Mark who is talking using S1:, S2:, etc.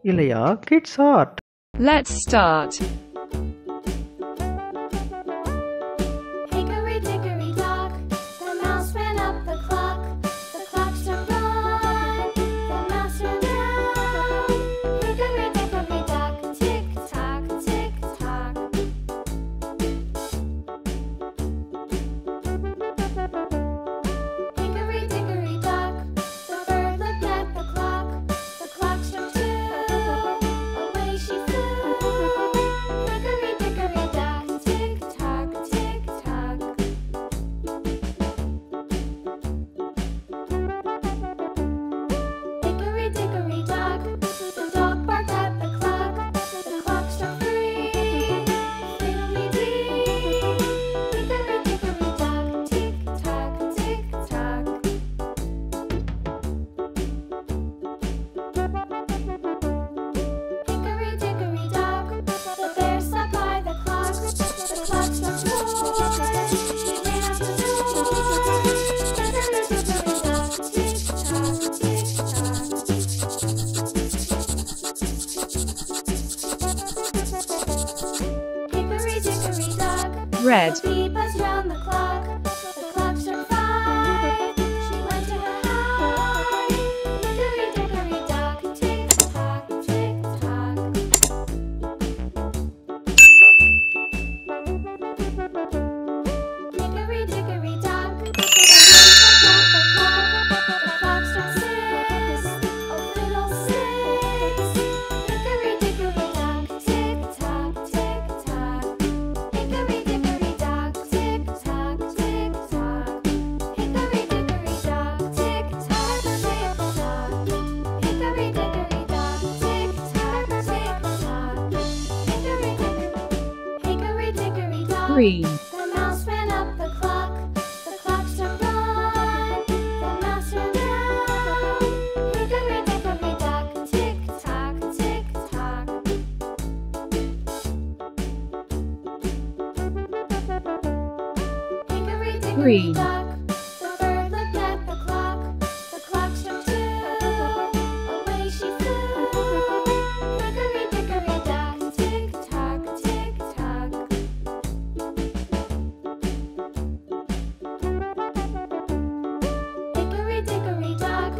S1: Ilaya, kids art.
S2: Let's start.
S3: Hickory dickory dock, the mouse ran up the clock. The clock struck one, the mouse ran down. Hickory dickory dock, tick tock, tick tock. Hickory dickory dock, the bird looked at the clock. The clock struck two, away she flew. Hickory dickory dock, tick tock, tick tock. Hickory dickory dock, the dog barked at the clock. The clock struck three, fiddly-dee. Hickory dickory dock, tick tock, tick tock. Hickory dickory dock, the bear sat by the clock. The clock struck four, she ran out the door. Hickory dickory dock, tick tock, tick tock. Hickory dickory dock,
S2: Red.
S3: the bee buzzed round the clock. The clock struck five, she went to her hive. Hickory dickory dock, tick tock, tick tock. Hickory dickory dock, the wind tugged at the clock. The clock struck six, oh fiddle-sticks. Hickory dickory dock, tick tock, tick tock. Hickory dickory dock, tick tock, tick tock. Hickory dickory dock, tick tock, tick tock. Hickory dickory dock, tick tock, tick tock. Hickory dickory dock.
S2: Green.
S3: The mouse ran up the clock. The clock struck one, the mouse ran down. Hickory dickory dock, tick tock, tick tock. Hickory dickory
S2: Green.
S3: dock, the bird looked at the clock. The clock struck two, away she flew. Hickory dickory dock, tick tock, tick tock. Hickory dickory dock,